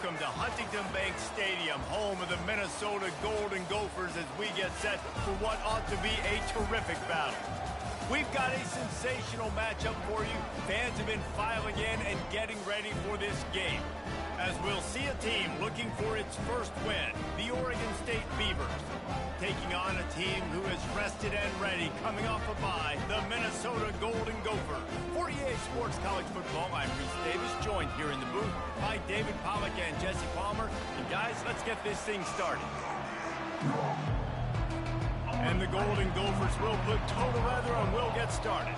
Welcome to Huntington Bank Stadium, home of the Minnesota Golden Gophers, as we get set for what ought to be a terrific battle. We've got a sensational matchup for you. Fans have been filing in and getting ready for this game, as we'll see a team looking for its first win, the Oregon State Beavers, taking on a team who is rested and ready, coming off a bye, the Minnesota Golden Gophers. For EA Sports College Football, I'm Reese Davis, joined here in the booth by David Pollack and Jesse Palmer. And guys, let's get this thing started. And the Golden Gophers will put total weather and we'll get started.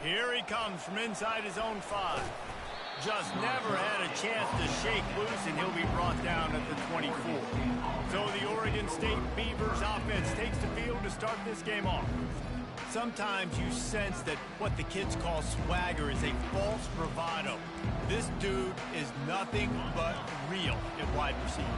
Here he comes from inside his own 5. Just never had a chance to shake loose, and he'll be brought down at the 24. So the Oregon State Beavers offense takes the field to start this game off. Sometimes you sense that what the kids call swagger is a false bravado. This dude is nothing but real at wide receiver.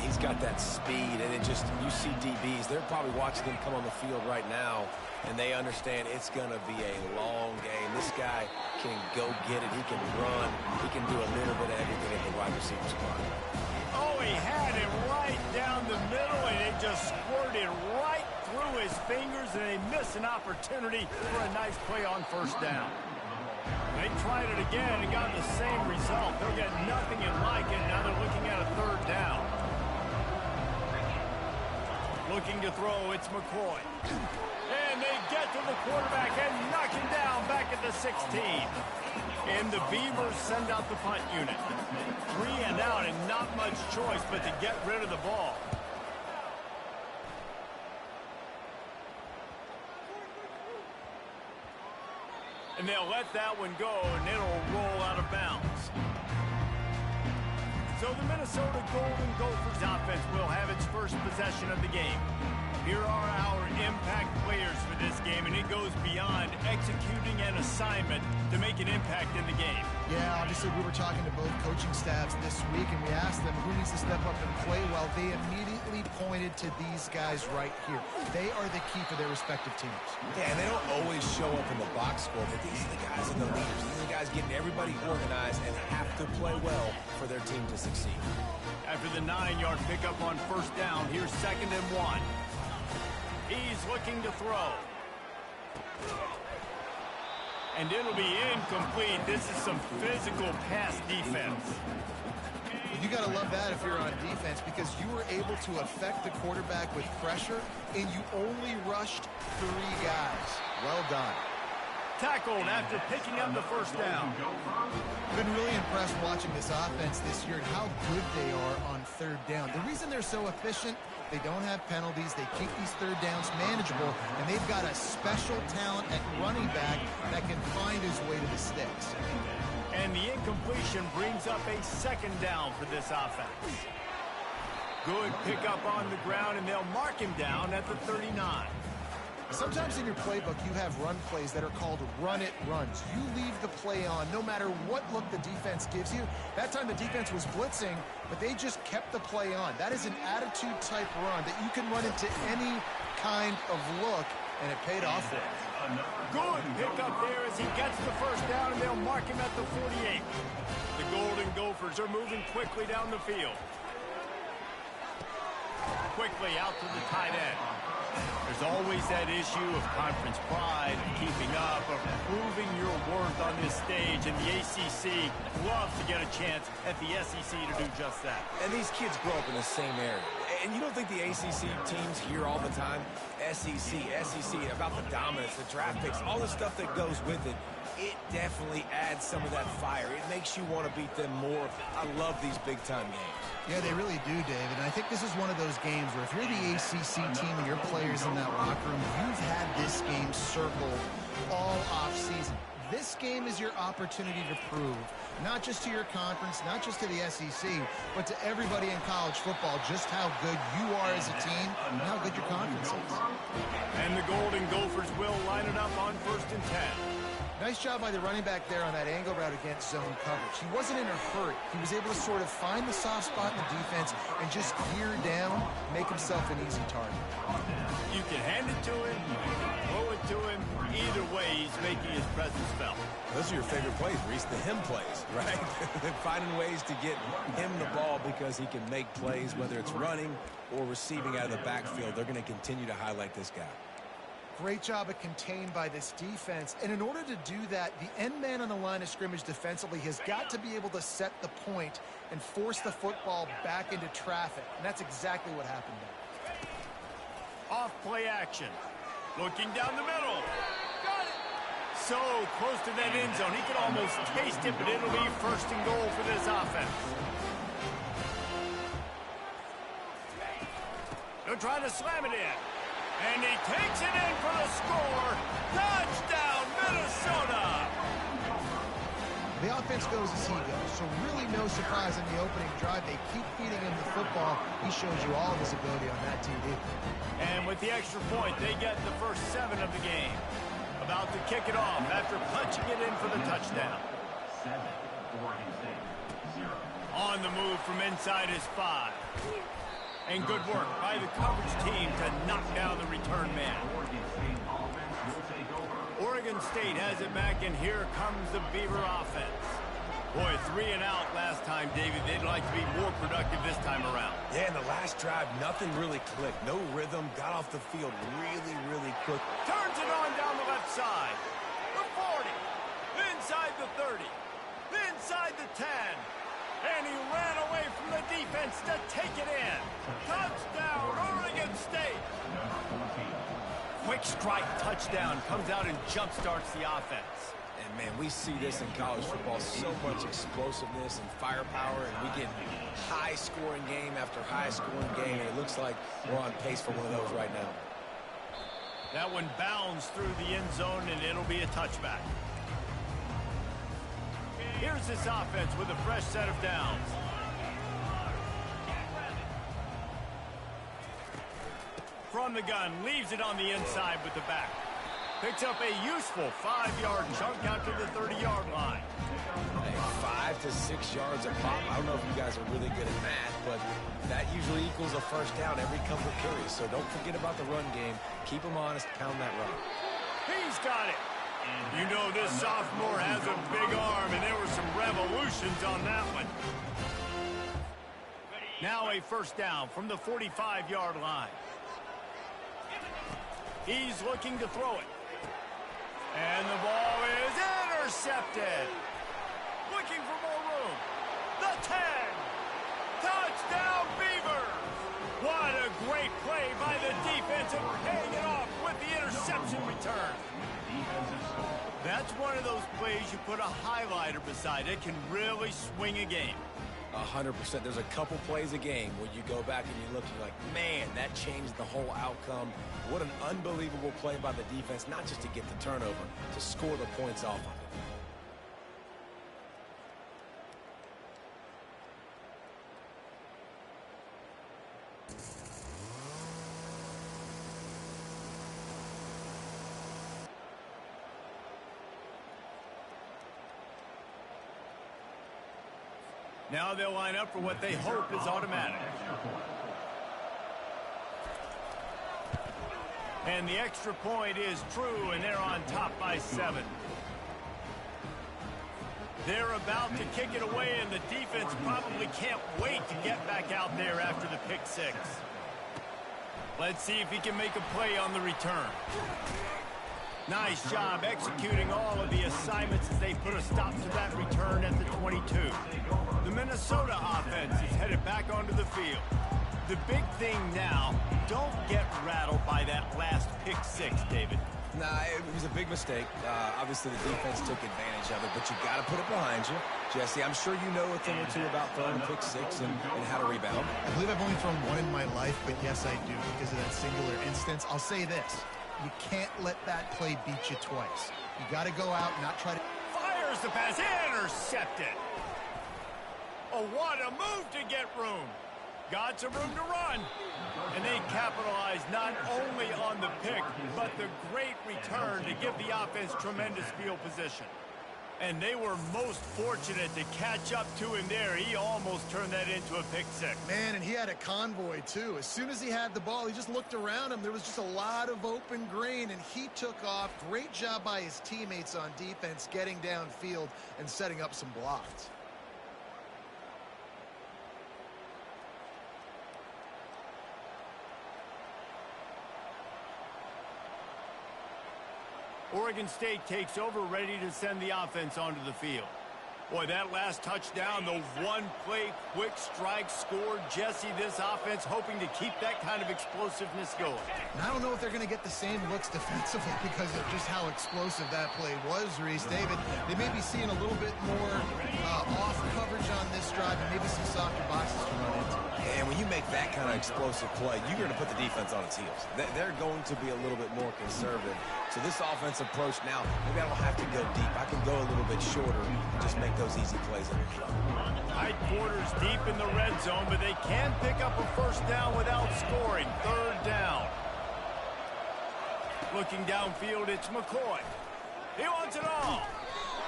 He's got that speed, and you see DBs, they're probably watching him come on the field right now, and they understand it's going to be a long game. This guy can go get it. He can run. He can do a little bit of everything at the wide receiver spot. Oh, he had it right down the middle, and it just squirted right through his fingers, and they missed an opportunity for a nice play on first down. They tried it again and got the same result. They'll get nothing like it. Now they're looking at a third down. Looking to throw, it's McCoy. And they get to the quarterback and knock him down back at the 16. And the Beavers send out the punt unit. 3 and out and not much choice but to get rid of the ball. And they'll let that one go, and it'll roll out of bounds. So the Minnesota Golden Gophers offense will have its first possession of the game. Here are our impact players for this game, and it goes beyond executing an assignment to make an impact in the game. Yeah, obviously we were talking to both coaching staffs this week, and we asked them who needs to step up and play well. They immediately pointed to these guys right here. They are the key for their respective teams. Yeah, and they don't always show up in the box score, but these are the guys and the leaders. These are the guys getting everybody organized and have to play well for their team to succeed. After the 9-yard pickup on first down, here's 2nd and 1. He's looking to throw. And it'll be incomplete. This is some physical pass defense. You got to love that if you're on defense, because you were able to affect the quarterback with pressure, and you only rushed 3 guys. Well done. Tackled after picking up the first down. Been really impressed watching this offense this year and how good they are on third down. The reason they're so efficient, they don't have penalties, they keep these third downs manageable, and they've got a special talent at running back that can find his way to the sticks. And the incompletion brings up a 2nd down for this offense. Good pickup on the ground, and they'll mark him down at the 39. Sometimes in your playbook, you have run plays that are called run-it runs. You leave the play on no matter what look the defense gives you. That time the defense was blitzing, but they just kept the play on. That is an attitude-type run that you can run into any kind of look, and it paid off for him. Good pickup there as he gets the first down, and they'll mark him at the 48. The Golden Gophers are moving quickly down the field. Quickly out to the tight end. There's always that issue of conference pride, of keeping up, of proving your worth on this stage, and the ACC loves to get a chance at the SEC to do just that. And these kids grow up in the same area. And you don't think the ACC teams hear all the time, SEC, about the dominance, the draft picks, all the stuff that goes with it. It definitely adds some of that fire. It makes you want to beat them more. I love these big-time games. Yeah, they really do, David. And I think this is one of those games where if you're the ACC team and your players in that locker room, you've had this game circled all off-season. This game is your opportunity to prove, not just to your conference, not just to the SEC, but to everybody in college football, just how good you are as a team and how good your conference is. And the Golden Gophers will line it up on 1st and 10. Nice job by the running back there on that angle route against zone coverage. He wasn't in a hurry. He was able to sort of find the soft spot in the defense and just gear down, make himself an easy target. You can hand it to him, you can throw it to him. Either way, he's making his presence felt. Those are your favorite plays, Reese, the him plays, right? Finding ways to get him the ball because he can make plays, whether it's running or receiving out of the backfield. They're going to continue to highlight this guy. Great job of contained by this defense. And in order to do that, the end man on the line of scrimmage defensively has got to be able to set the point and force the football back into traffic. And that's exactly what happened there. Off play action. Looking down the middle. Got it. So close to that end zone. He could almost taste it, but it'll be first and goal for this offense. They're trying to slam it in. And he takes it in for the score. Touchdown, Minnesota! The offense goes as he goes, so really no surprise in the opening drive. They keep feeding him the football. He shows you all of his ability on that TV. And with the extra point, they get the first 7 of the game. About to kick it off after punching it in for the touchdown. On the move from inside his 5. And good work by the coverage team to knock down the return man. Oregon State has it back, and here comes the Beaver offense. Boy, 3 and out last time, David. They'd like to be more productive this time around. Yeah, in the last drive, nothing really clicked. No rhythm. Got off the field really quick. Turns it on down the left side. The 40. Inside the 30. Inside the 10. And he ran away from the defense to take it in. Touchdown, Oregon State. Quick strike touchdown comes out and jump-starts the offense. And, man, we see this in college football. So much explosiveness and firepower, and we get high-scoring game after high-scoring game. And it looks like we're on pace for one of those right now. That one bounds through the end zone, and it'll be a touchback. Here's this offense with a fresh set of downs. From the gun, leaves it on the inside with the back. Picks up a useful 5-yard chunk out to the 30-yard line. Hey, 5 to 6 yards a pop. I don't know if you guys are really good at math, but that usually equals a first down every couple of carries. So don't forget about the run game. Keep them honest, pound that run. He's got it. You know this sophomore has a big arm, and there were some revolutions on that one. Now a first down from the 45-yard line. He's looking to throw it. And the ball is intercepted. Looking for more room. The 10. Touchdown, Beavers. What a great play by the defense and paying it off with the interception return. That's one of those plays you put a highlighter beside it, can really swing a game. 100%. There's a couple plays a game where you go back and you look and you're like, man, that changed the whole outcome. What an unbelievable play by the defense, not just to get the turnover, to score the points off of it. Now they'll line up for what they hope is automatic. And the extra point is true, and they're on top by 7. They're about to kick it away, and the defense probably can't wait to get back out there after the pick 6. Let's see if he can make a play on the return. Nice job executing all of the assignments as they put a stop to that return at the 22. The Minnesota offense is headed back onto the field. The big thing now, don't get rattled by that last pick 6, David. Nah, it was a big mistake. Obviously, the defense took advantage of it, but you got to put it behind you. Jesse, I'm sure you know a thing or two about throwing a pick 6 and how to rebound. I believe I've only thrown one in my life, but yes, I do because of that singular instance. I'll say this. You can't let that play beat you twice. You got to go out and not try to... Fires the pass, intercepted. Oh, what a move to get room. Got some room to run. And they capitalized not only on the pick, but the great return to give the offense tremendous field position. And they were most fortunate to catch up to him there. He almost turned that into a pick six. Man, and he had a convoy, too. As soon as he had the ball, he just looked around him. There was just a lot of open green, and he took off. Great job by his teammates on defense, getting downfield and setting up some blocks. Oregon State takes over, ready to send the offense onto the field. Boy, that last touchdown, the one-play quick strike score. Jesse, this offense hoping to keep that kind of explosiveness going. And I don't know if they're going to get the same looks defensively because of just how explosive that play was, Reese. David, they may be seeing a little bit more off coverage on this drive and maybe some softer boxes to run into. And when you make that kind of explosive play, you're going to put the defense on its heels. They're going to be a little bit more conservative. So this offense approach now, maybe I don't have to go deep. I can go a little bit shorter and just make those easy plays in the front. Tight quarters deep in the red zone, but they can pick up a first down without scoring. Third down. Looking downfield, it's McCoy. He wants it all.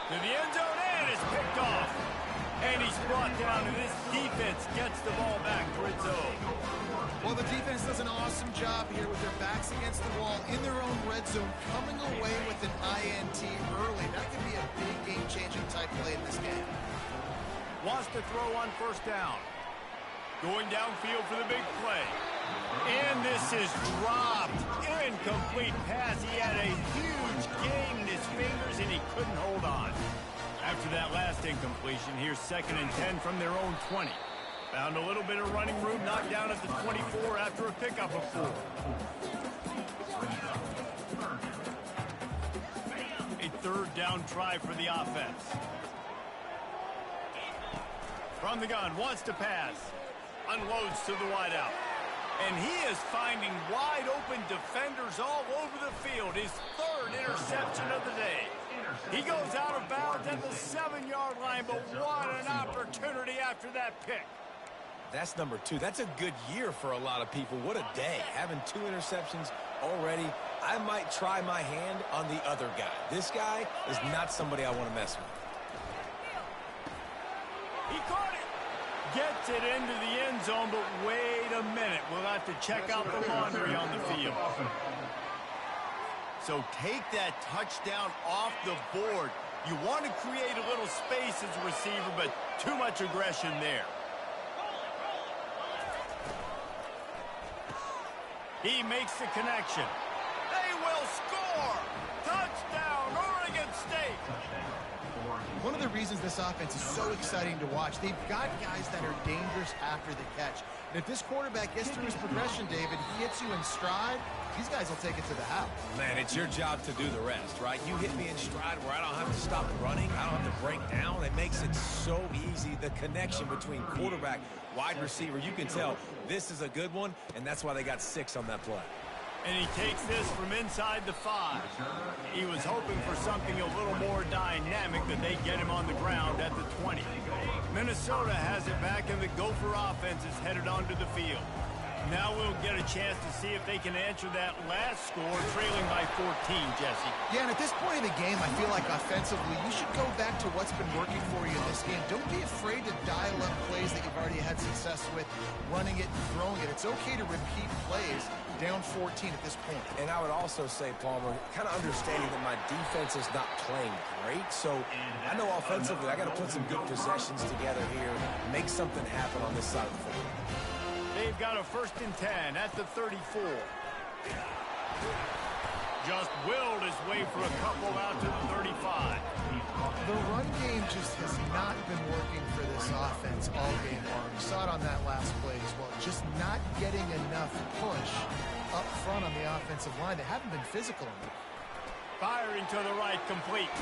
To the end zone, and it's picked off. And he's brought down, and this defense gets the ball back to its own. Well, the defense does an awesome job here with their backs against the wall in their own red zone, coming away with an INT early. That could be a big game-changing type play in this game. Wants to throw on first down. Going downfield for the big play. And this is dropped. Incomplete pass. He had a huge gain in his fingers, and he couldn't hold on. After that last incompletion, here's 2nd and 10 from their own 20. Found a little bit of running room, knocked down at the 24 after a pickup of 4. A third down try for the offense. From the gun, wants to pass. Unloads to the wideout. And he is finding wide open defenders all over the field. His 3rd interception of the day. He goes out of bounds at the 7-yard line, but what an opportunity after that pick. That's number 2. That's a good year for a lot of people. What a day. Having 2 interceptions already. I might try my hand on the other guy. This guy is not somebody I want to mess with. He caught it. Gets it into the end zone, but wait a minute. We'll have to check out the laundry on the field. So take that touchdown off the board. You want to create a little space as a receiver, but too much aggression there. He makes the connection. They will score! Touchdown, Oregon State! One of the reasons this offense is so exciting to watch, they've got guys that are dangerous after the catch. And if this quarterback gets through his progression, David, he hits you in stride, these guys will take it to the house. Man, it's your job to do the rest, right? You hit me in stride where I don't have to stop running. I don't have to break down. It makes it so easy, the connection between quarterback, wide receiver. You can tell this is a good one, and that's why they got 6 on that play. And he takes this from inside the 5. He was hoping for something a little more dynamic, that they get him on the ground at the 20. Minnesota has it back, and the Gopher offense is headed onto the field. Now we'll get a chance to see if they can answer that last score, trailing by 14, Jesse. Yeah, and at this point in the game, I feel like offensively, you should go back to what's been working for you in this game. Don't be afraid to dial up plays that you've already had success with, running it and throwing it. It's okay to repeat plays down 14 at this point. And I would also say, Palmer, kind of understanding that my defense is not playing great. So I know offensively I got to put some good possessions together here, make something happen on this side of the football. They've got a 1st and 10 at the 34. Just willed his way for a couple out to the 35. The run game just has not been working for this offense all game long. We saw it on that last play as well. Just not getting enough push up front on the offensive line. They haven't been physical enough. Firing to the right, complete.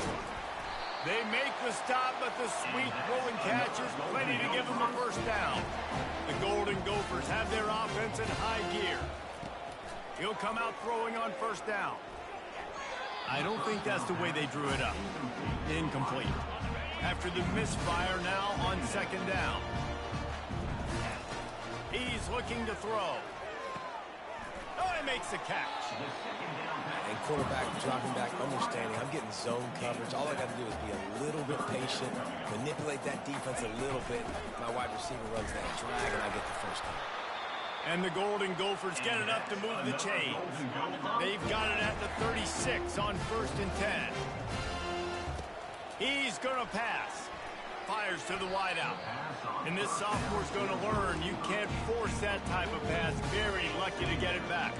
They make the stop, but the sweet rolling catch is plenty to give them a first down. The Golden Gophers have their offense in high gear. He'll come out throwing on first down. I don't think that's the way they drew it up. Incomplete. After the misfire, now on 2nd down. He's looking to throw. makes the catch. And quarterback dropping back, understanding I'm getting zone coverage. All I got to do is be a little bit patient, manipulate that defense a little bit. My wide receiver runs that drag, and I get the first down. And the Golden Gophers get it up to move the chains. They've got it at the 36 on 1st and 10. He's going to pass. Fires to the wideout. And this sophomore's going to learn you can't force that type of pass. Very lucky to get it back.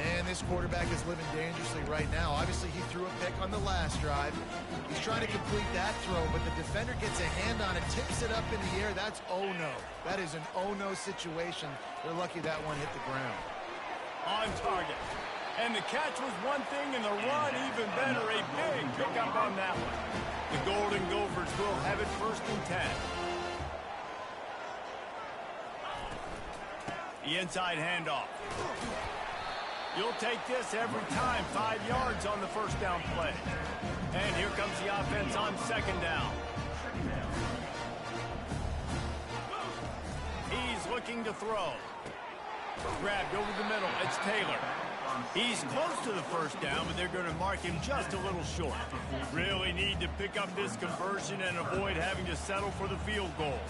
Man, this quarterback is living dangerously right now. Obviously, he threw a pick on the last drive. He's trying to complete that throw, but the defender gets a hand on it, tips it up in the air. That's oh-no. That is an oh-no situation. They're lucky that one hit the ground. On target. And the catch was one thing, and the run even better. A big pickup on that one. The Golden Gophers will have it 1st and 10. The inside handoff. You'll take this every time. 5 yards on the 1st down play. And here comes the offense on 2nd down. He's looking to throw. Grabbed over the middle. It's Taylor. He's close to the 1st down, but they're going to mark him just a little short. Really need to pick up this conversion and avoid having to settle for the field goal.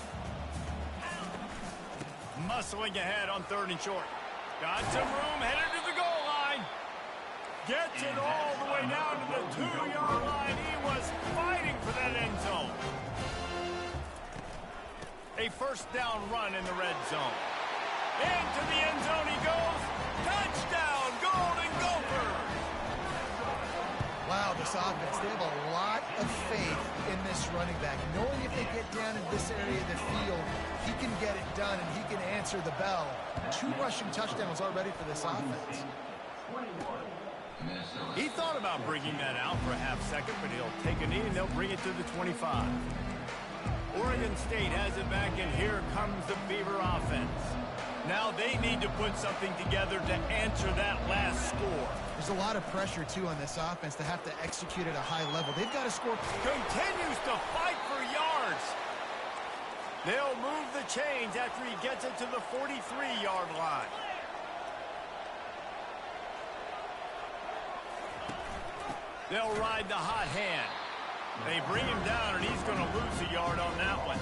Muscling ahead on 3rd and short. Got some room, headed to the goal line. Gets it all the way down to the 2-yard line. He was fighting for that end zone. A 1st down run in the red zone. Into the end zone he goes. Touchdown, Golden Gophers. Wow, this offense, they have a lot of faith in this running back. Knowing if they get down in this area of the field, he can get it done and he can answer the bell. 2 rushing touchdowns already for this offense. He thought about bringing that out for a half second, but he'll take a knee and they'll bring it to the 25. Oregon State has it back, and here comes the Beaver offense. Now they need to put something together to answer that last score. There's a lot of pressure, too, on this offense to have to execute at a high level. They've got to score. Continues to fight for yards. They'll move the chains after he gets it to the 43-yard line. They'll ride the hot hand. They bring him down, and he's going to lose a yard on that one.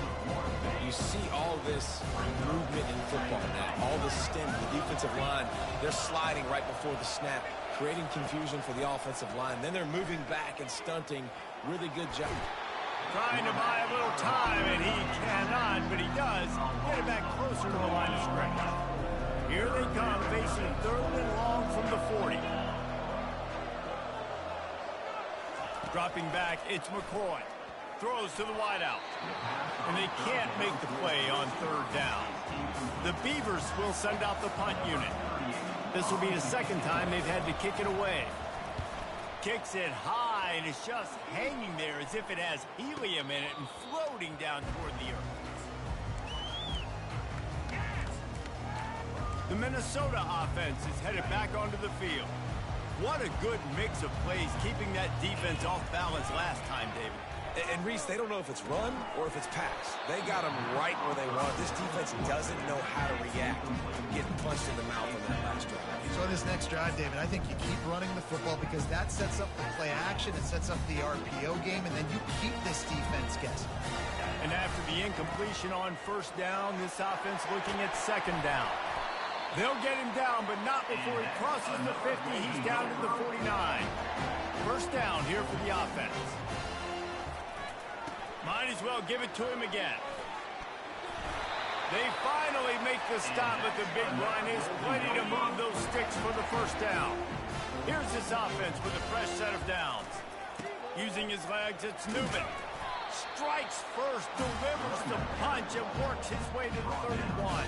You see all this movement in football now. All the stem, the defensive line, they're sliding right before the snap, creating confusion for the offensive line. Then they're moving back and stunting. Really good job. Trying to buy a little time, and he cannot, but he does get it back closer to the line of scrimmage. Here they come, facing 3rd and long from the 40. Dropping back, it's McCoy. Throws to the wideout. And they can't make the play on 3rd down. The Beavers will send out the punt unit. This will be the 2nd time they've had to kick it away. Kicks it high, and it's just hanging there as if it has helium in it and floating down toward the earth. The Minnesota offense is headed back onto the field. What a good mix of plays, keeping that defense off balance last time, David. And Reese, they don't know if it's run or if it's pass. They got them right where they want. This defense doesn't know how to react to getting punched in the mouth on that last drive. So this next drive, David, I think you keep running the football because that sets up the play action, it sets up the RPO game, and then you keep this defense guessing. And after the incompletion on 1st down, this offense looking at 2nd down. They'll get him down, but not before he crosses the 50. He's down to the 49. 1st down here for the offense. Might as well give it to him again. They finally make the stop, but the big run is plenty to move those sticks for the 1st down. Here's this offense with a fresh set of downs. Using his legs, it's Newman. Strikes first, delivers the punch, and works his way to the 31.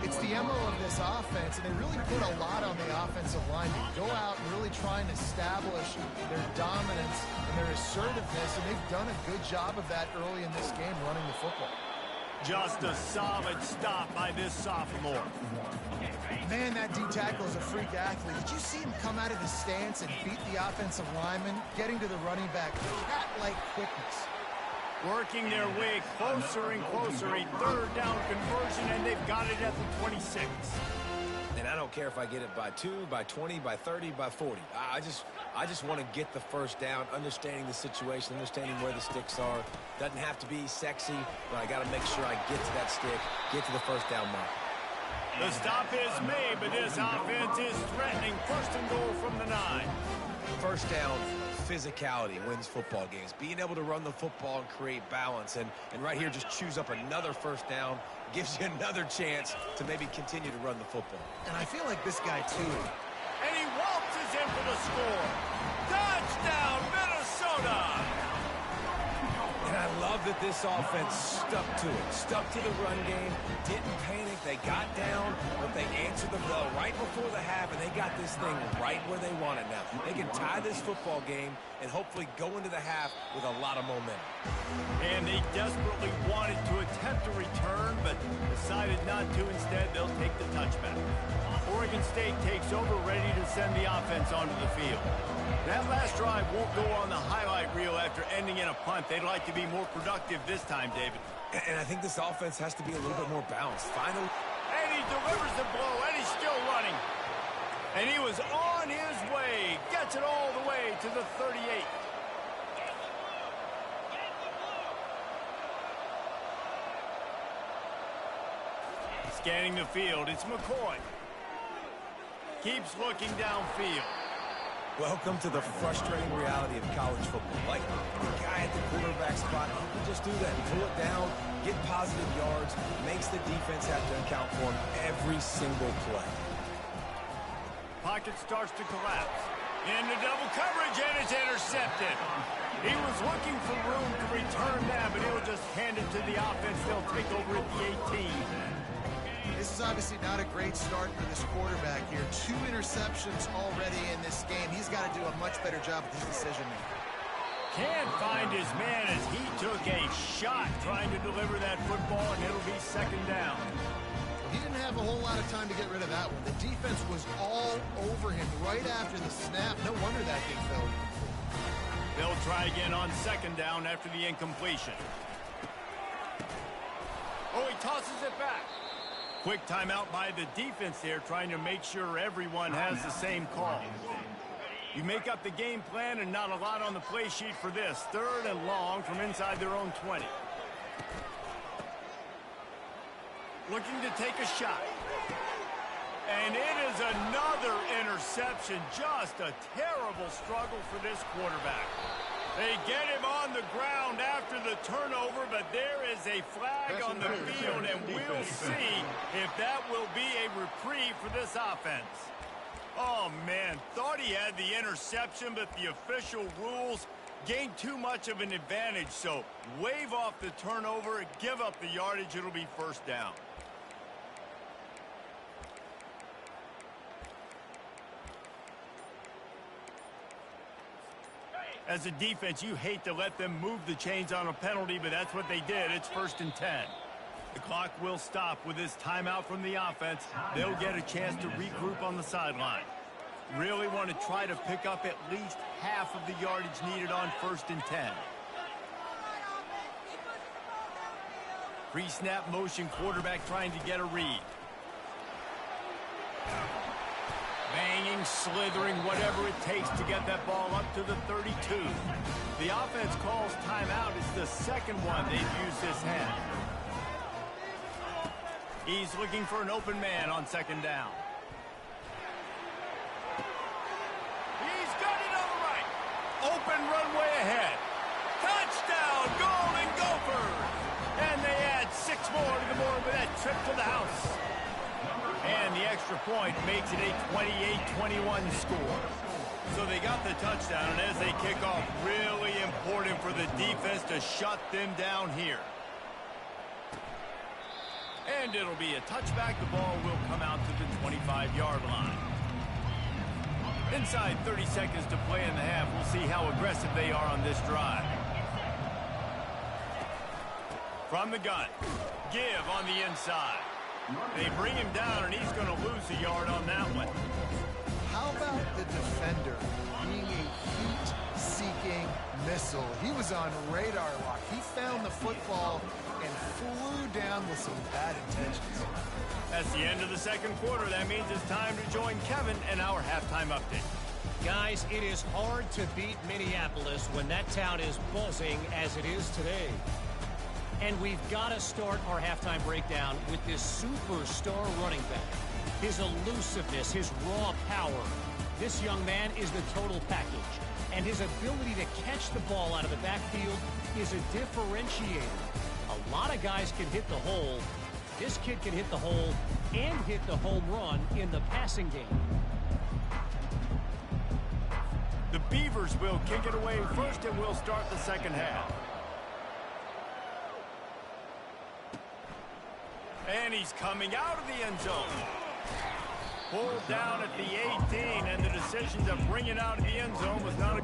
It's the MO of this offense, and they really put a lot on the offensive line to go out and really try and establish their dominance and their assertiveness, and they've done a good job of that early in this game running the football. Just a solid stop by this sophomore. Man, that D-tackle is a freak athlete. Did you see him come out of the stance and beat the offensive lineman, getting to the running back? Cat-like quickness. Working their way closer and closer. A 3rd down conversion, and they've got it at the 26. And And I don't care if I get it by 2, by 20, by 30, by 40. I just want to get the first down, understanding the situation, understanding where the sticks are. Doesn't have to be sexy, but I got to make sure I get to that stick, get to the first down mark. The stop is made, but this offense is threatening. First and goal from the 9. First down, physicality wins football games. Being able to run the football and create balance. And right here, just choose up another first down. Gives you another chance to maybe continue to run the football. And I feel like this guy, too. And he waltzes in for the score. Touchdown, Minnesota! And I love that this offense stuck to it. Stuck to the run game. Didn't panic. They got down, but they answered the bell right before the half, and they got this thing right where they want it now. They can tie this football game and hopefully go into the half with a lot of momentum. And they desperately wanted to attempt a return, but decided not to. Instead, they'll take the touchback. Oregon State takes over, ready to send the offense onto the field. That last drive won't go on the highlight reel after ending in a punt. They'd like to be more productive this time, David. And I think this offense has to be a little bit more balanced. Finally. And he delivers the blow, and he's still running. And he was on his way. Gets it all the way to the 38. Scanning the field, it's McCoy. Keeps looking downfield. Welcome to the frustrating reality of college football. Like the guy at the quarterback spot, he just do that. Pull it down, get positive yards, makes the defense have to account for him every single play. Pocket starts to collapse. Into double coverage, and it's intercepted. He was looking for room to return that, but he'll just hand it to the offense. They'll take over at the 18. This is obviously not a great start for this quarterback here. 2 interceptions already in this game. He's got to do a much better job with his decision-making. Can't find his man as he took a shot trying to deliver that football, and it'll be second down. He didn't have a whole lot of time to get rid of that one. The defense was all over him right after the snap. No wonder that thing fell. They'll try again on second down after the incompletion. Oh, he tosses it back. Quick timeout by the defense there, trying to make sure everyone has the same call. You make up the game plan and not a lot on the play sheet for this. 3rd and long from inside their own 20. Looking to take a shot. And it is another interception. Just a terrible struggle for this quarterback. They get him on the ground after the turnover, but there is a flag on the field, and we'll see if that will be a reprieve for this offense. Oh, man, thought he had the interception, but the official rules gained too much of an advantage, so wave off the turnover, give up the yardage, it'll be first down. As a defense, you hate to let them move the chains on a penalty, but that's what they did. It's 1st and 10. The clock will stop with this timeout from the offense. They'll get a chance to regroup on the sideline. Really want to try to pick up at least half of the yardage needed on 1st and 10. Pre-snap motion, quarterback trying to get a read. Banging, slithering, whatever it takes to get that ball up to the 32. The offense calls timeout. It's the second one they've used this half. He's looking for an open man on second down. He's got it on the right. Open runway ahead. Touchdown, Golden Gophers! And they add 6 more to the board with that trip to the house. And the extra point makes it a 28-21 score. So they got the touchdown, and as they kick off, really important for the defense to shut them down here. And it'll be a touchback. The ball will come out to the 25-yard line. Inside 30 seconds to play in the half. We'll see how aggressive they are on this drive. From the gun, give on the inside. They bring him down, and he's going to lose a yard on that one. How about the defender being a heat-seeking Missile. He was on radar lock. He found the football and flew down with some bad intentions. That's the end of the second quarter. That means it's time to join Kevin in our halftime update. Guys, it is hard to beat Minneapolis when that town is buzzing as it is today. And we've got to start our halftime breakdown with this superstar running back. His elusiveness, his raw power. This young man is the total package. And his ability to catch the ball out of the backfield is a differentiator. A lot of guys can hit the hole. This kid can hit the hole and hit the home run in the passing game. The Beavers will kick it away first, and we'll start the second half. And he's coming out of the end zone. Pulled down at the 18, and the decision to bring it out of the end zone was not a...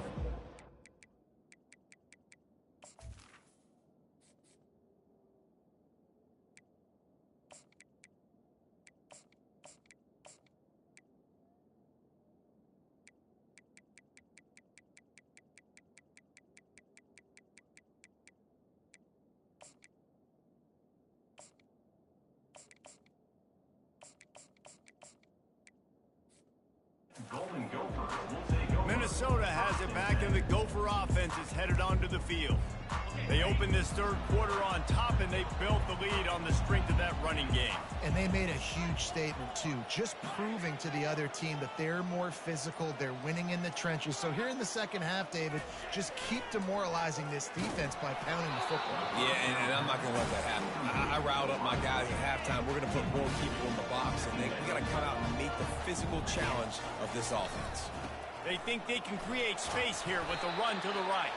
Minnesota has it back, and the Gopher offense is headed onto the field. They opened this third quarter on top, and they built the lead on the strength of that running game. And they made a huge statement, too, just proving to the other team that they're more physical, they're winning in the trenches. So here in the second half, David, just keep demoralizing this defense by pounding the football. Yeah, and I'm not going to let that happen. I riled up my guys at halftime. We're going to put more people in the box, and we got to come out and meet the physical challenge of this offense. They think they can create space here with a run to the right.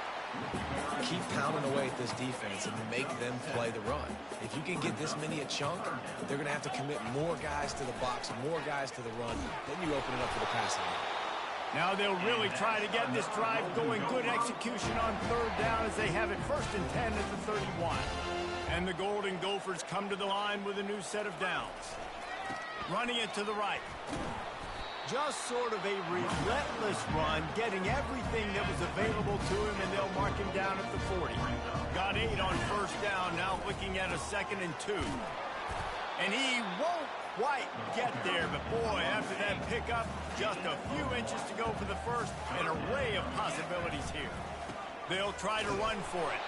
Keep pounding away at this defense and make them play the run. If you can get this many a chunk, they're going to have to commit more guys to the box, more guys to the run. Then you open it up for the passing game. Now they'll really try to get this drive going. Good execution on third down as they have it first and 10 at the 31. And the Golden Gophers come to the line with a new set of downs. Running it to the right. Just sort of a relentless run, getting everything that was available to him, and they'll mark him down at the 40. Got 8 on first down, now looking at a 2nd and 2. And he won't quite get there, but boy, after that pickup, just a few inches to go for the first, an array of possibilities here. They'll try to run for it.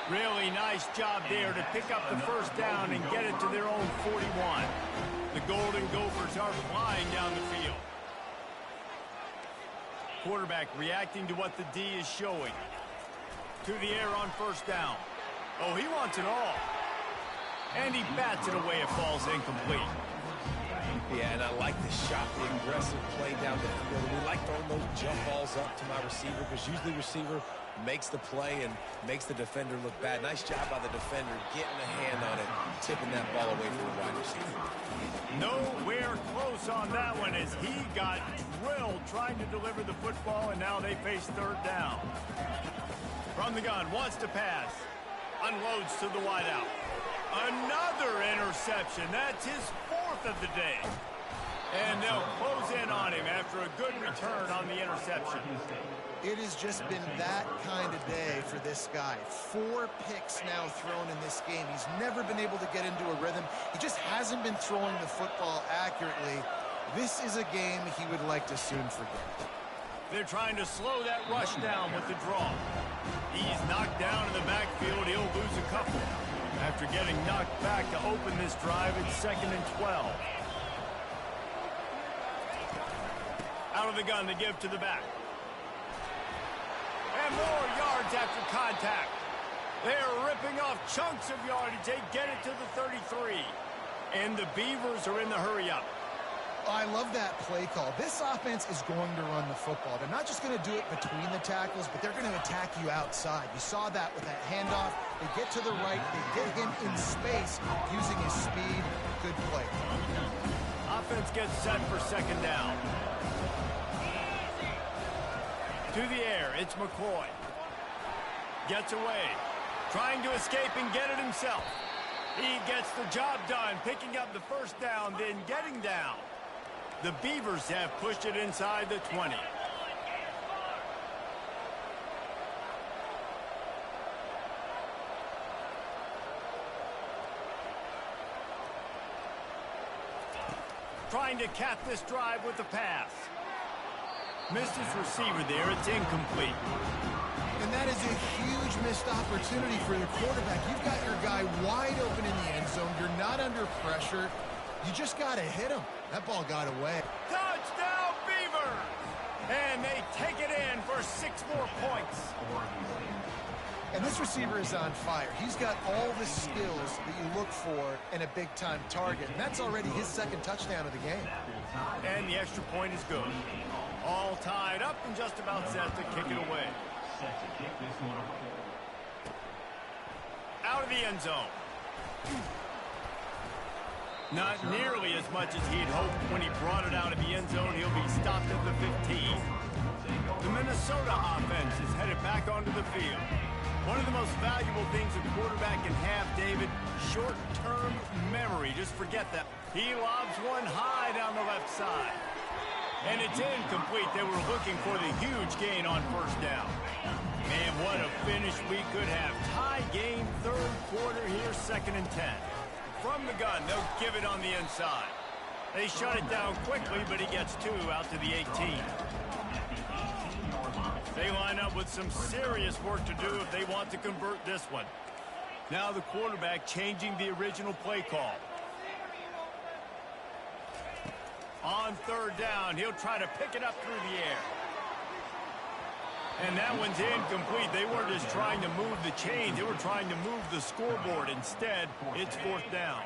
Really nice job there to pick up the first down and get it to their own 41. The Golden Gophers are flying down the field. Quarterback reacting to what the D is showing. To the air on first down. Oh, he wants it all. And he bats it away. It falls incomplete. Yeah, and I like the shot, the aggressive play down the field. We like throwing those jump balls up to my receiver because usually the receiver makes the play and makes the defender look bad. Nice job by the defender getting a hand on it, tipping that ball away from the wide receiver. Nowhere close on that one as he got drilled trying to deliver the football, and now they face third down. From the gun, wants to pass. Unloads to the wideout. Another interception. That's his 4th of the day. And they'll close in on him after a good return on the interception. It has just been that kind of day for this guy. 4 picks now thrown in this game. He's never been able to get into a rhythm. He just hasn't been throwing the football accurately. This is a game he would like to soon forget. They're trying to slow that rush down with the draw. He's knocked down in the backfield. He'll lose a couple. After getting knocked back to open this drive, it's 2nd and 12. Out of the gun, they give to the back. And more yards after contact. They're ripping off chunks of yardage. They get it to the 33. And the Beavers are in the hurry-up. I love that play call. This offense is going to run the football. They're not just going to do it between the tackles, but they're going to attack you outside. You saw that with that handoff. They get to the right. They get him in space using his speed. Good play. Offense gets set for 2nd down. To the air, it's McCoy. Gets away. Trying to escape and get it himself. He gets the job done, picking up the first down, then getting down. The Beavers have pushed it inside the 20. trying to cap this drive with the pass. Missed his receiver there. It's incomplete. And that is a huge missed opportunity for the quarterback. You've got your guy wide open in the end zone. You're not under pressure. You just got to hit him. That ball got away. Touchdown, Beavers! And they take it in for 6 more points. And this receiver is on fire. He's got all the skills that you look for in a big-time target. And that's already his 2nd touchdown of the game. And the extra point is good. All tied up and just about set to kick it away. Out of the end zone. Not nearly as much as he'd hoped when he brought it out of the end zone. He'll be stopped at the 15. The Minnesota offense is headed back onto the field. One of the most valuable things a quarterback can have, David, short-term memory. Just forget that. He lobs one high down the left side. And it's incomplete. They were looking for the huge gain on 1st down. Man, what a finish we could have. Tie game, 3rd quarter here, 2nd and 10. From the gun, they'll give it on the inside. They shut it down quickly, but he gets 2 out to the 18. They line up with some serious work to do if they want to convert this one. Now the quarterback changing the original play call. On 3rd down, he'll try to pick it up through the air. And that one's incomplete. They weren't just trying to move the chains. They were trying to move the scoreboard. Instead, it's 4th down.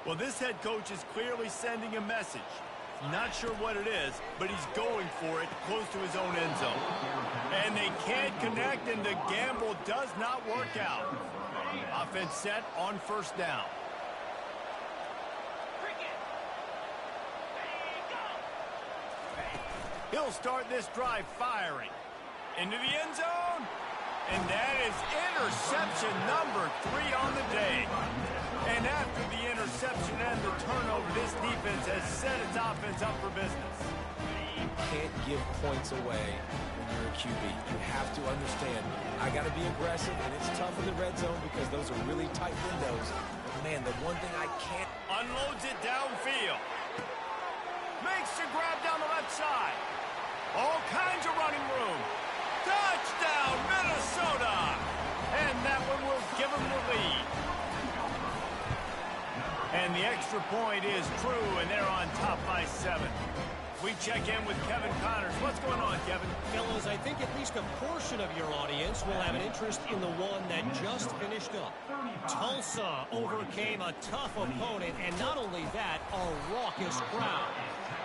Well, this head coach is clearly sending a message. Not sure what it is, but he's going for it close to his own end zone. And they can't connect, and the gamble does not work out. Offense set on 1st down. He'll start this drive firing. Into the end zone. And that is interception number 3 on the day. And after the interception and the turnover, this defense has set its offense up for business. You can't give points away when you're a QB. You have to understand, I got to be aggressive, and it's tough in the red zone because those are really tight windows. But, man, the one thing I can't... Unloads it downfield. Makes the grab down the left side. All kinds of running room. Touchdown, Minnesota! And that one will give them the lead. And the extra point is true, and they're on top by 7. We check in with Kevin Connors. What's going on, Kevin? Fellas, I think at least a portion of your audience will have an interest in the one that just finished up. Tulsa overcame a tough opponent, and not only that, a raucous crowd.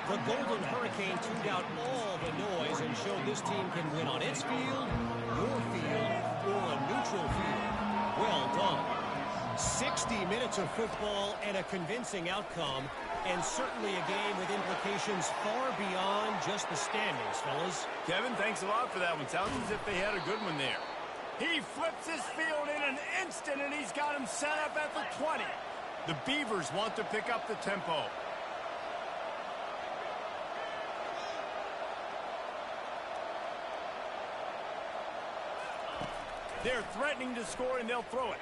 The Golden Hurricane tuned out all the noise and showed this team can win on its field, your field, or a neutral field. Well done. 60 minutes of football and a convincing outcome, and certainly a game with implications far beyond just the standings, fellas. Kevin, thanks a lot for that one. Sounds as if they had a good one there. He flips his field in an instant, and he's got him set up at the 20. The Beavers want to pick up the tempo. They're threatening to score, and they'll throw it.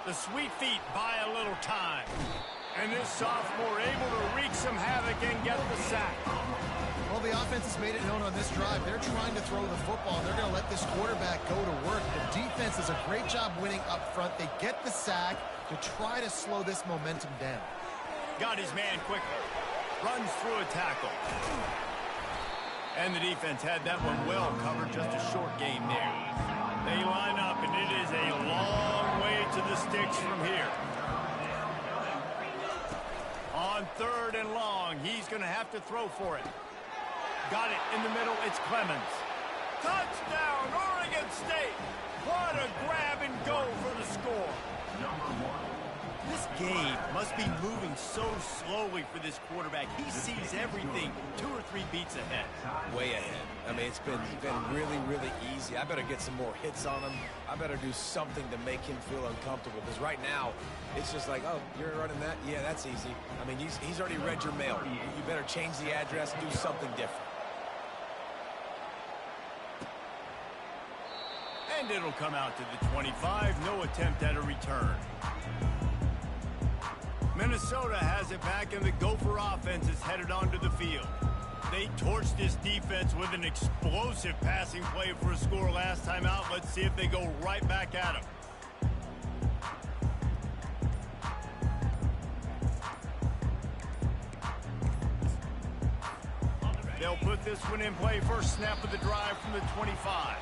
The sweet feet buy a little time. And this sophomore able to wreak some havoc and get the sack. Well, the offense has made it known on this drive. They're trying to throw the football, and they're going to let this quarterback go to work. The defense does a great job winning up front. They get the sack to try to slow this momentum down. Got his man quickly. Runs through a tackle. And the defense had that one well covered. Just a short game there. They line up, and it is a long way to the sticks from here. On 3rd and long, he's going to have to throw for it. Got it in the middle. It's Clemens. Touchdown, Oregon State. What a grab and go for the score. This game must be moving so slowly for this quarterback. He sees everything 2 or 3 beats ahead. Way ahead. I mean, it's been really, really easy. I better get some more hits on him. I better do something to make him feel uncomfortable. Because right now, it's just like, oh, you're running that? Yeah, that's easy. I mean, he's already read your mail. You better change the address, do something different. And it'll come out to the 25. No attempt at a return. Minnesota has it back, and the Gopher offense is headed onto the field. They torched this defense with an explosive passing play for a score last time out. Let's see if they go right back at him. They'll put this one in play. First snap of the drive from the 25.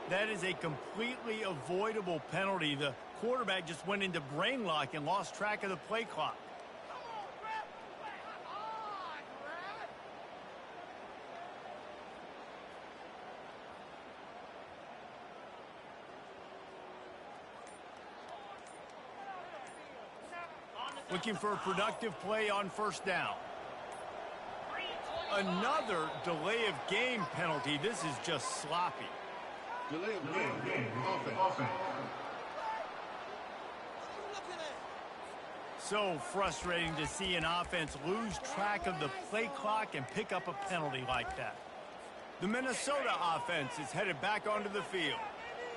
That is a completely avoidable penalty. The quarterback just went into brain lock and lost track of the play clock. Looking for a productive play on first down. Another delay of game penalty. This is just sloppy. Delay of game. Offense. So frustrating to see an offense lose track of the play clock and pick up a penalty like that. The Minnesota offense is headed back onto the field.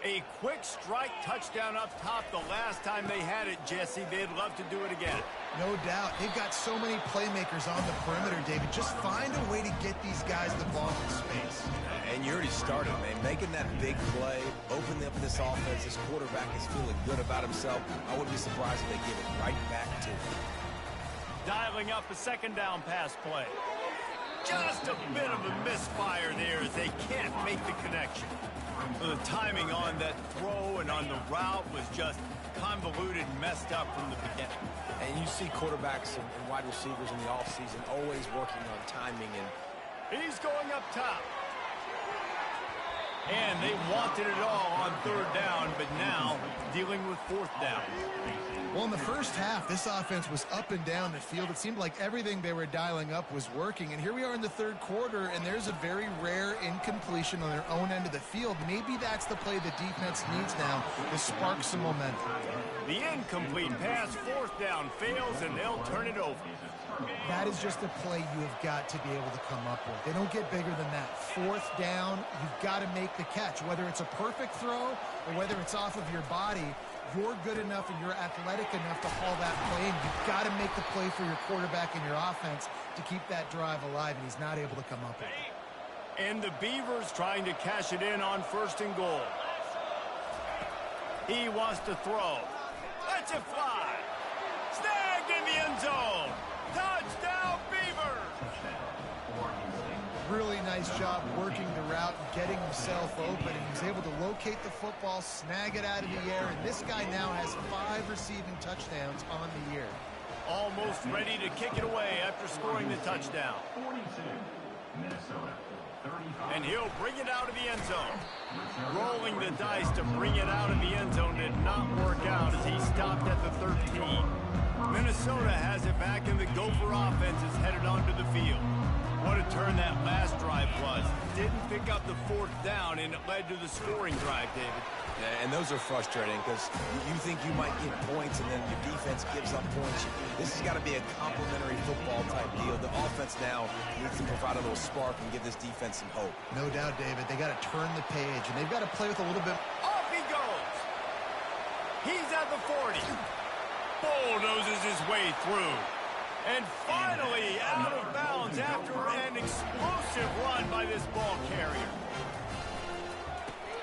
A quick strike touchdown up top the last time they had it, Jesse. They'd love to do it again. No doubt. They've got so many playmakers on the perimeter, David. Just find a way to get these guys the ball in space. And you already started, man. Making that big play, opening up this offense. This quarterback is feeling good about himself. I wouldn't be surprised if they give it right back to him. Dialing up a second down pass play. Just a bit of a misfire there as they can't make the connection. The timing on that throw and on the route was just convoluted and messed up from the beginning. And you see quarterbacks and wide receivers in the offseason always working on timing. And he's going up top. And they wanted it all on third down, but now dealing with fourth down. Well, in the first half, this offense was up and down the field. It seemed like everything they were dialing up was working. And here we are in the third quarter, and there's a very rare incompletion on their own end of the field. Maybe that's the play the defense needs now to spark some momentum. The incomplete pass, fourth down, fails, and they'll turn it over. That is just a play you have got to be able to come up with. They don't get bigger than that. Fourth down, you've got to make the catch. Whether it's a perfect throw or whether it's off of your body, you're good enough and you're athletic enough to haul that play in. You've got to make the play for your quarterback and your offense to keep that drive alive, and he's not able to come up with it. And the Beavers trying to cash it in on first and goal. He wants to throw. Lets it fly. Snagged in the end zone. Touchdown, Beavers! Really nice job working the route and getting himself open. And he's able to locate the football, snag it out of the air, and this guy now has 5 receiving touchdowns on the year. Almost ready to kick it away after scoring the touchdown. 42, Minnesota. 35. And he'll bring it out of the end zone. Rolling the dice to bring it out of the end zone did not work out as he stopped at the 13. Minnesota has it back, and the Gopher offense is headed onto the field. What a turn that last drive was. Didn't pick up the fourth down, and it led to the scoring drive, David. Yeah, and those are frustrating because you think you might get points and then your defense gives up points. This has got to be a complimentary football type deal. The offense now needs to provide a little spark and give this defense some hope. No doubt, David. They got to turn the page, and they've got to play with a little bit. Off he goes. He's at the 40. Bulldozes his way through. And finally out of bounds after an explosive run by this ball carrier.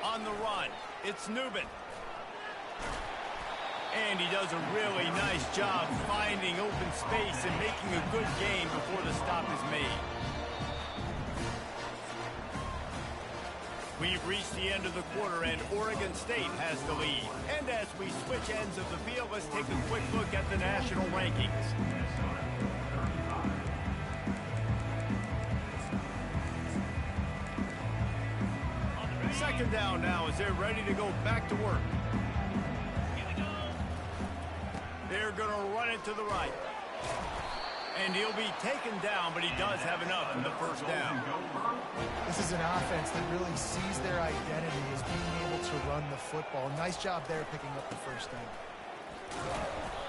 On the run, it's Newman. And he does a really nice job finding open space and making a good gain before the stop is made. We've reached the end of the quarter, and Oregon State has the lead. And as we switch ends of the field, let's take a quick look at the national rankings. Second down now as they're ready to go back to work. They're going to run it to the right. And he'll be taken down, but he does have enough for the first down. This is an offense that really sees their identity as being able to run the football. Nice job there picking up the first down.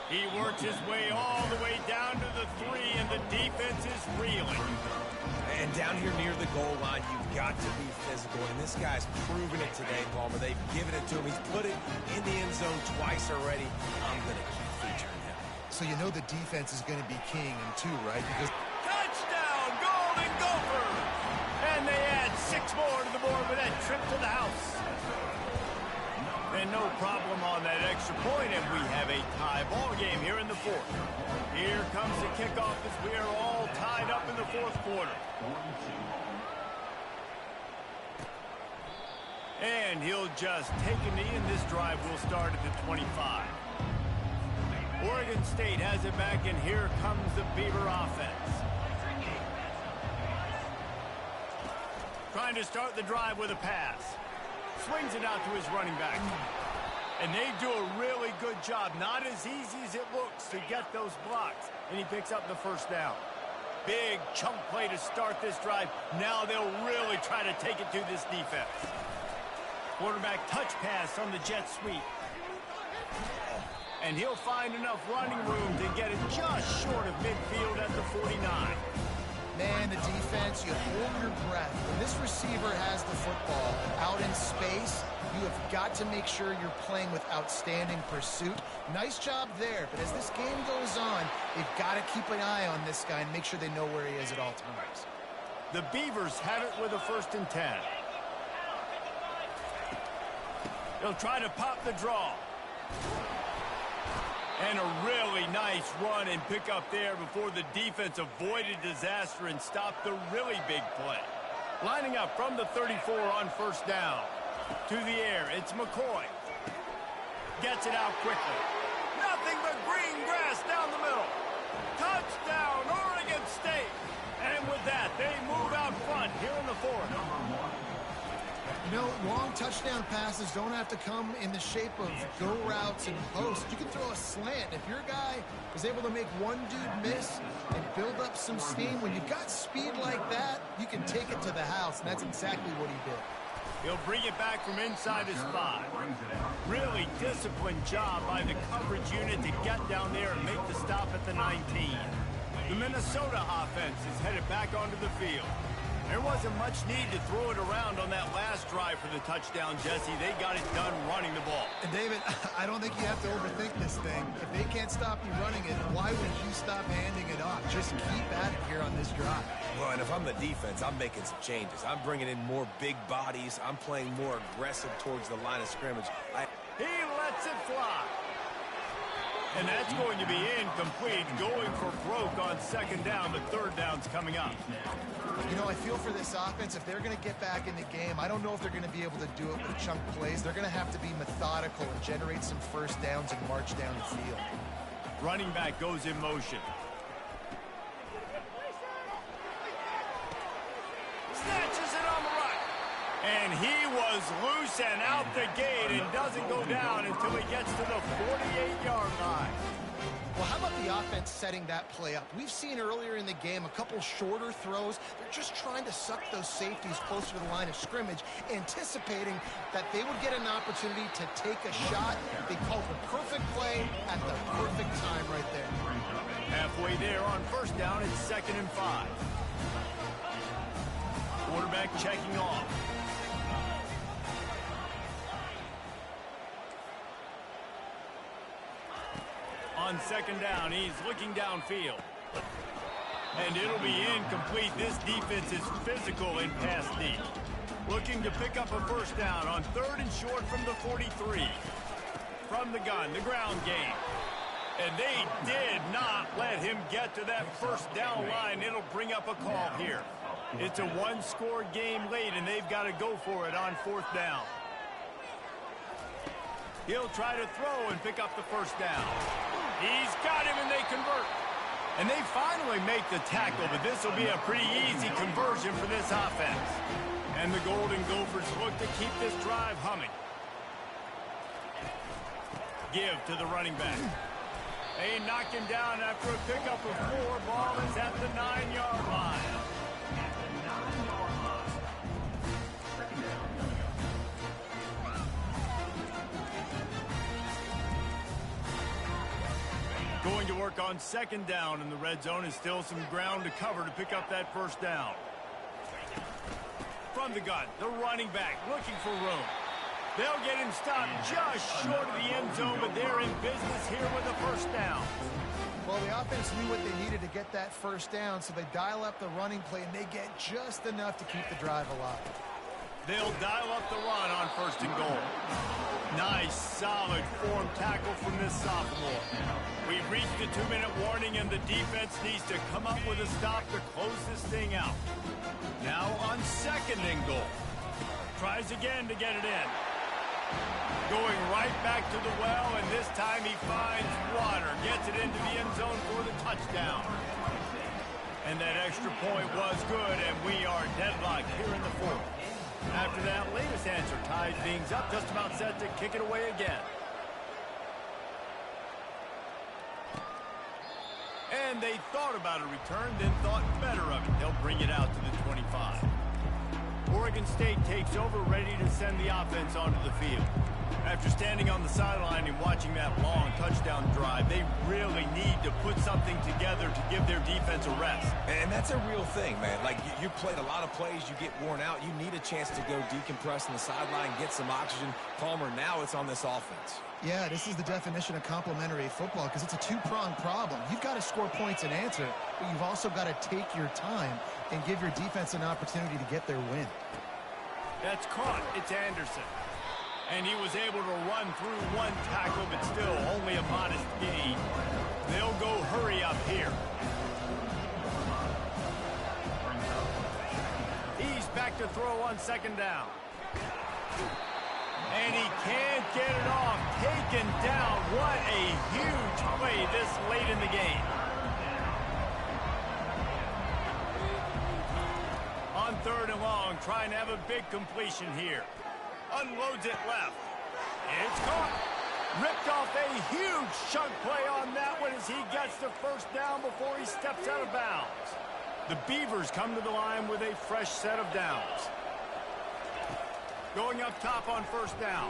He works his way all the way down to the 3, and the defense is reeling. And down here near the goal line, you've got to be physical. And this guy's proven it today, Palmer. They've given it to him. He's put it in the end zone twice already. I'm going to keep featuring him. So you know the defense is going to be king in 2, right? Because Touchdown, Golden Gophers! And they add 6 more to the board with that trip to the house. And no problem on that extra point, and we have a tie ball game here in the 4th. Here comes the kickoff as we are all tied up in the 4th quarter. And he'll just take a knee, and this drive will start at the 25. Oregon State has it back, and here comes the Beaver offense. Trying to start the drive with a pass. Swings it out to his running back. And they do a really good job. Not as easy as it looks to get those blocks. And he picks up the first down. Big chunk play to start this drive. Now they'll really try to take it to this defense. Quarterback touch pass on the jet sweep. And he'll find enough running room to get it just short of midfield at the 49. Man, the defense, you hold your breath. When this receiver has the football out in space, you have got to make sure you're playing with outstanding pursuit. Nice job there, but as this game goes on, they've got to keep an eye on this guy and make sure they know where he is at all times. The Beavers have it with a 1st and 10. They'll try to pop the draw. And a really nice run and pick up there before the defense avoided disaster and stopped the really big play. Lining up from the 34 on 1st down. To the air, it's McCoy. Gets it out quickly. Nothing but green grass down the middle. Touchdown, Oregon State. And with that, they move out front here in the 4th. You know, long touchdown passes don't have to come in the shape of go routes and posts. You can throw a slant. If your guy is able to make one dude miss and build up some steam, when you've got speed like that, you can take it to the house, and that's exactly what he did. He'll bring it back from inside his 5. Really disciplined job by the coverage unit to get down there and make the stop at the 19. The Minnesota offense is headed back onto the field. There wasn't much need to throw it around on that last drive for the touchdown, Jesse. They got it done running the ball. And David, I don't think you have to overthink this thing. If they can't stop you running it, why would you stop handing it off? Just keep at it here on this drive. Well, and if I'm the defense, I'm making some changes. I'm bringing in more big bodies. I'm playing more aggressive towards the line of scrimmage. He lets it fly. And that's going to be incomplete, going for broke on 2nd down, but 3rd down's coming up. You know, I feel for this offense, if they're going to get back in the game, I don't know if they're going to be able to do it with chunk plays. They're going to have to be methodical and generate some 1st downs and march down the field. Running back goes in motion. Snatches it on the right. And he was loose and out the gate and doesn't go down until he gets to the 48-yard line. Well, how about the offense setting that play up? We've seen earlier in the game a couple shorter throws. They're just trying to suck those safeties closer to the line of scrimmage, anticipating that they would get an opportunity to take a shot. They called the perfect play at the perfect time right there. Halfway there on 1st down, it's 2nd and 5. Quarterback checking off. On 2nd down, he's looking downfield. And it'll be incomplete. This defense is physical in pass deep. Looking to pick up a 1st down on 3rd and short from the 43. From the gun, the ground game. And they did not let him get to that 1st down line. It'll bring up a call here. It's a 1-score game late, and they've got to go for it on 4th down. He'll try to throw and pick up the 1st down. He's got him, and they convert. And they finally make the tackle, but this will be a pretty easy conversion for this offense. And the Golden Gophers look to keep this drive humming. Give to the running back. They knock him down after a pickup of 4. Ball is at the 9-yard line. Going to work on second down in the red zone, and still some ground to cover to pick up that first down. From the gun, the running back looking for room. They'll get him stopped just short of the end zone, but they're in business here with a first down. Well, the offense knew what they needed to get that first down, so they dial up the running play, and they get just enough to keep the drive alive. They'll dial up the run on first and goal. Nice, solid form tackle from this sophomore. We've reached the 2-minute warning, and the defense needs to come up with a stop to close this thing out. Now on second and goal. Tries again to get it in. Going right back to the well, and this time he finds water. Gets it into the end zone for the touchdown. And that extra point was good, and we are deadlocked here in the fourth. After that latest answer tied things up, just about set to kick it away again. And they thought about a return, then thought better of it. They'll bring it out to the 25. Oregon State takes over, ready to send the offense onto the field. After standing on the sideline and watching that long touchdown drive, they really need to put something together to give their defense a rest. And that's a real thing, man. Like, you played a lot of plays, you get worn out, you need a chance to go decompress on the sideline, get some oxygen. Palmer, now it's on this offense. Yeah, this is the definition of complementary football because it's a two-pronged problem. You've got to score points and answer, but you've also got to take your time and give your defense an opportunity to get their win. That's caught. It's Anderson. And he was able to run through one tackle, but still only a modest gain. They'll go hurry up here. He's back to throw on second down. And he can't get it off. Taken down. What a huge play this late in the game. On third and long, trying to have a big completion here. Unloads it left. It's caught. Ripped off a huge chunk play on that one as he gets the first down before he steps out of bounds. The Beavers come to the line with a fresh set of downs. Going up top on first down.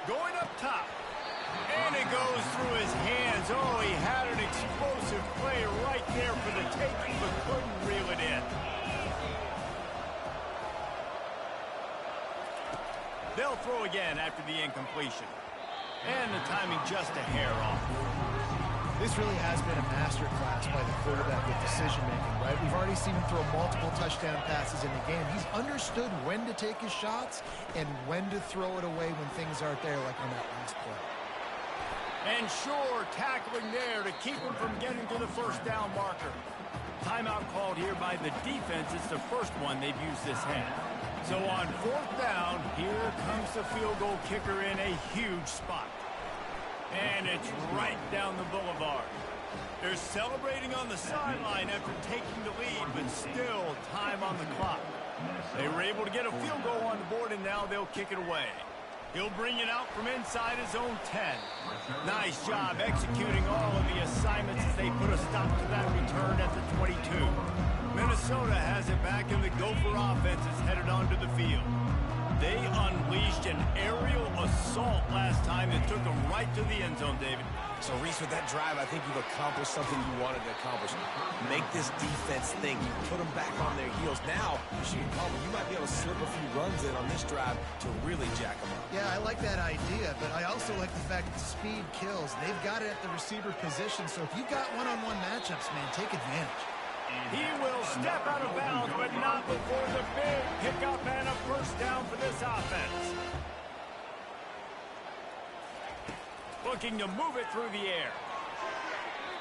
Going up top. And it goes through his hands. Oh, he had an explosive play right there for the taking, but couldn't reel it in. They'll throw again after the incompletion. And the timing just a hair off. This really has been a masterclass by the quarterback with decision-making, right? We've already seen him throw multiple touchdown passes in the game. He's understood when to take his shots and when to throw it away when things aren't there, like on that last play. And sure, tackling there to keep him from getting to the first down marker. Timeout called here by the defense. It's the first one they've used this half. So on fourth down, here comes the field goal kicker in a huge spot. And it's right down the boulevard. They're celebrating on the sideline after taking the lead, but still time on the clock. They were able to get a field goal on the board, and now they'll kick it away. He'll bring it out from inside his own 10. Nice job executing all of the assignments as they put a stop to that return at the 22. Minnesota has it back, and the Gopher offense is headed onto the field. They unleashed an aerial assault last time that took them right to the end zone, David. So, Reese, with that drive, I think you've accomplished something you wanted to accomplish. Make this defense think. You put them back on their heels. Now, you might be able to slip a few runs in on this drive to really jack them up. Yeah, I like that idea, but I also like the fact that speed kills. They've got it at the receiver position, so if you've got one-on-one matchups, man, take advantage. He will step out of bounds, but not before the big pickup and a first down for this offense. Looking to move it through the air.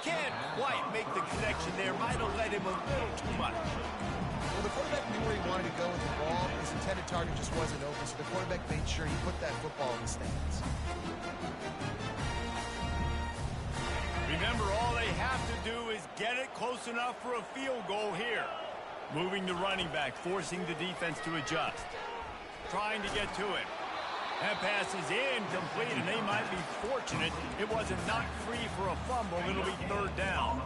Can't quite make the connection there. Might have led him a little too much. Well, the quarterback knew where he wanted to go with the ball. His intended target just wasn't open, so the quarterback made sure he put that football in the stands. Remember, all they have to do is get it close enough for a field goal here. Moving the running back, forcing the defense to adjust. Trying to get to it. That pass is incomplete, and they might be fortunate it wasn't knocked free for a fumble. It'll be third down.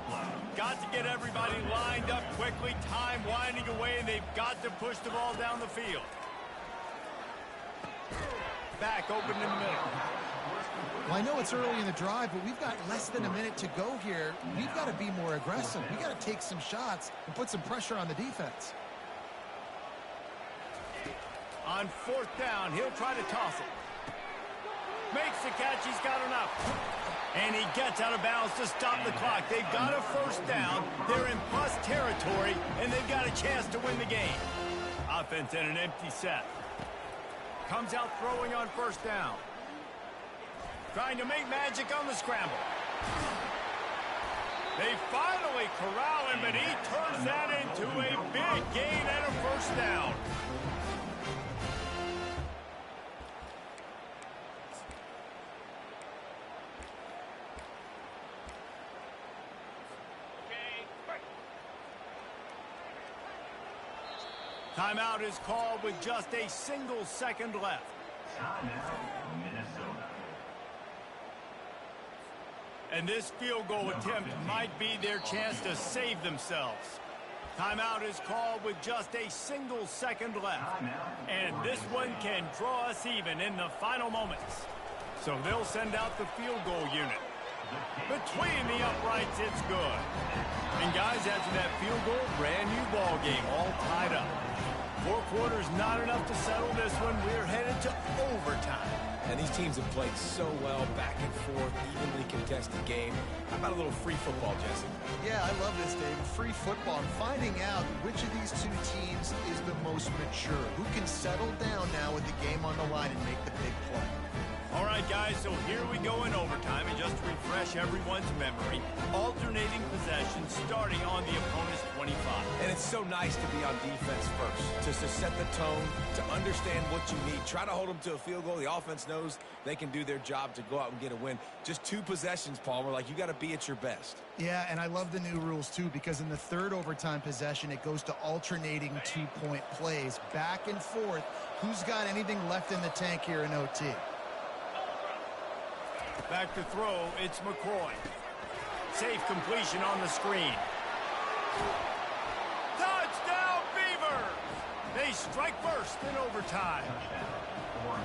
Got to get everybody lined up quickly. Time winding away, and they've got to push the ball down the field. Back open in the middle. Well, I know it's early in the drive, but we've got less than a minute to go here. We've got to be more aggressive. We've got to take some shots and put some pressure on the defense. On fourth down, he'll try to toss it. Makes the catch. He's got enough. And he gets out of bounds to stop the clock. They've got a first down. They're in plus territory, and they've got a chance to win the game. Offense in an empty set. Comes out throwing on first down. Trying to make magic on the scramble. They finally corral him, but he turns that into a big gain and a first down. Timeout is called with just a single second left. Timeout, Minnesota. And this field goal attempt might be their chance to save themselves. Timeout is called with just a single second left. And this one can draw us even in the final moments. So they'll send out the field goal unit. Between the uprights, it's good. And guys, after that field goal, brand new ball game, all tied up. 4 quarters not enough to settle this one. We're headed to overtime. And these teams have played so well, back and forth, evenly contested game. How about a little free football, Jesse? Yeah, I love this, Dave. Free football. And finding out which of these two teams is the most mature. Who can settle down now with the game on the line and make the big play. All right, guys, so here we go in overtime. And just to refresh everyone's memory, alternating possessions starting on the opponent's 25. And it's so nice to be on defense first, just to set the tone, to understand what you need. Try to hold them to a field goal. The offense knows they can do their job to go out and get a win. Just 2 possessions, Palmer. Like, you got to be at your best. Yeah, and I love the new rules, too, because in the third overtime possession, it goes to alternating 2-point plays. Back and forth. Who's got anything left in the tank here in OT? Back to throw, it's McCoy. Safe completion on the screen. Touchdown, Beavers! They strike first in overtime.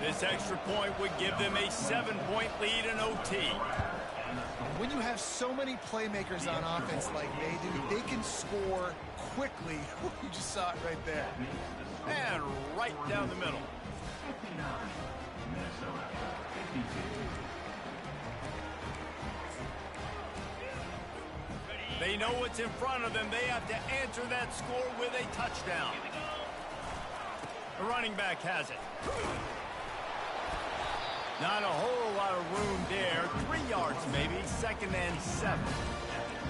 This extra point would give them a 7-point lead in OT. When you have so many playmakers on offense like they do, they can score quickly. You just saw it right there. And right down the middle. 59, Minnesota. 52. They know what's in front of them. They have to answer that score with a touchdown. The running back has it. Not a whole lot of room there. 3 yards maybe, 2nd and 7.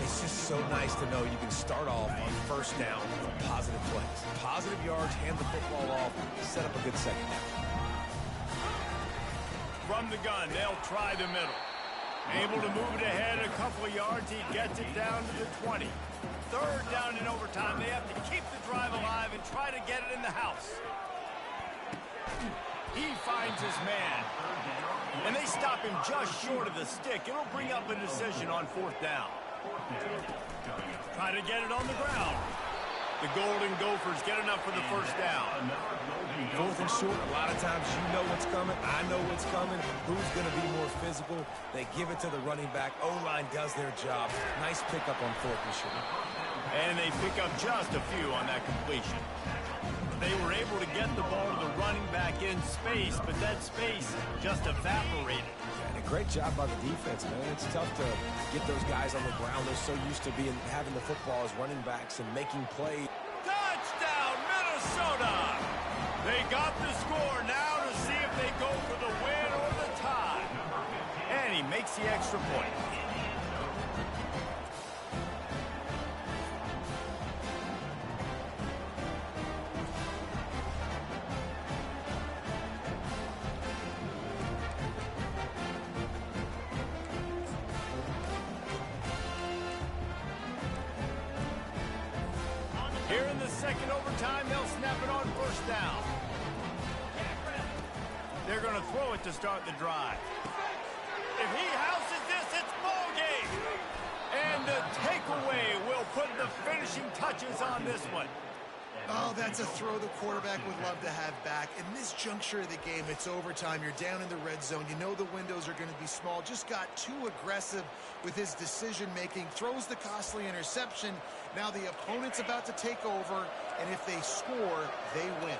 It's just so nice to know you can start off on first down with positive plays. Positive yards, hand the football off, set up a good second half. From the gun, they'll try the middle. Able to move it ahead a couple of yards. He gets it down to the 20. 3rd down in overtime. They have to keep the drive alive and try to get it in the house. He finds his man. And they stop him just short of the stick. It'll bring up a decision on 4th down. Try to get it on the ground. The Golden Gophers get enough for the first down. 4th and short, a lot of times you know what's coming. I know what's coming. Who's going to be more physical? They give it to the running back. O-line does their job. Nice pickup on 4th and short. And they pick up just a few on that completion. They were able to get the ball to the running back in space, but that space just evaporated. And a great job by the defense, man. It's tough to get those guys on the ground. They're so used to having the football as running backs and making plays. Touchdown, Minnesota! They got the score now to see if they go for the win or the tie. And he makes the extra point. Here in the second overtime, they'll snap it on first down. They're going to throw it to start the drive. If he houses this, it's ball game. And the takeaway will put the finishing touches on this one. Oh, that's a throw the quarterback would love to have back. In this juncture of the game, it's overtime. You're down in the red zone. You know the windows are going to be small. Just got too aggressive with his decision-making. Throws the costly interception. Now the opponent's about to take over, and if they score, they win.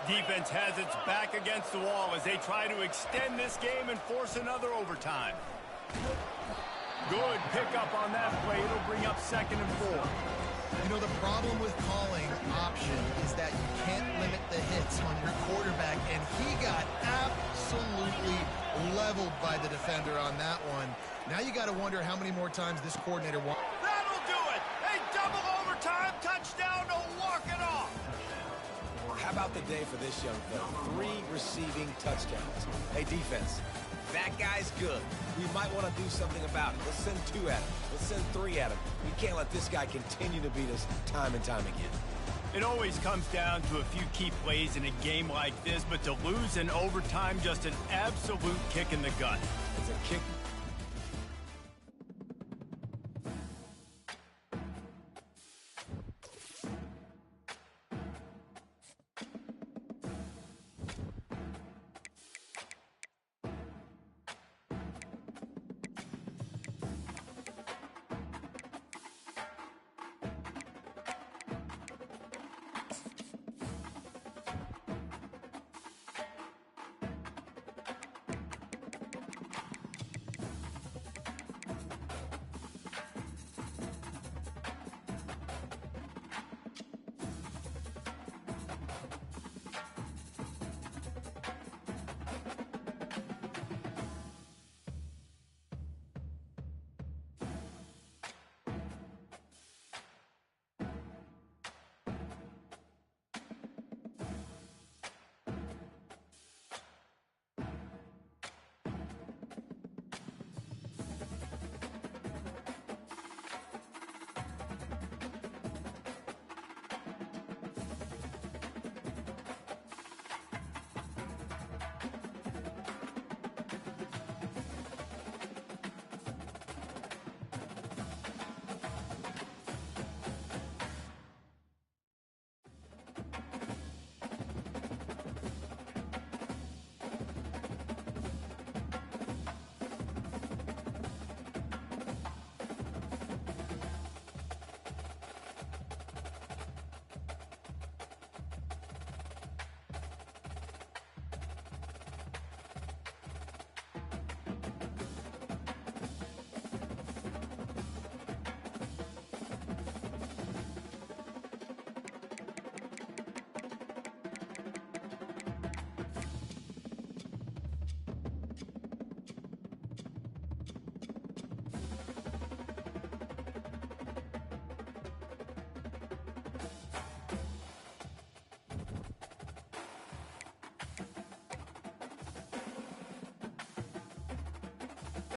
Defense has its back against the wall as they try to extend this game and force another overtime. Good pickup on that play. It'll bring up 2nd and 4. You know, the problem with calling option is that you can't limit the hits on your quarterback, and he got absolutely leveled by the defender on that one. Now you got to wonder how many more times this coordinator wants. That'll do it! A double overtime touchdown to walk it off! How about the day for this young fella? 3 receiving touchdowns. Hey, defense, that guy's good. We might want to do something about it. Let's send 2 at him. Let's send 3 at him. We can't let this guy continue to beat us time and time again. It always comes down to a few key plays in a game like this, but to lose in overtime, just an absolute kick in the gut. It's a kick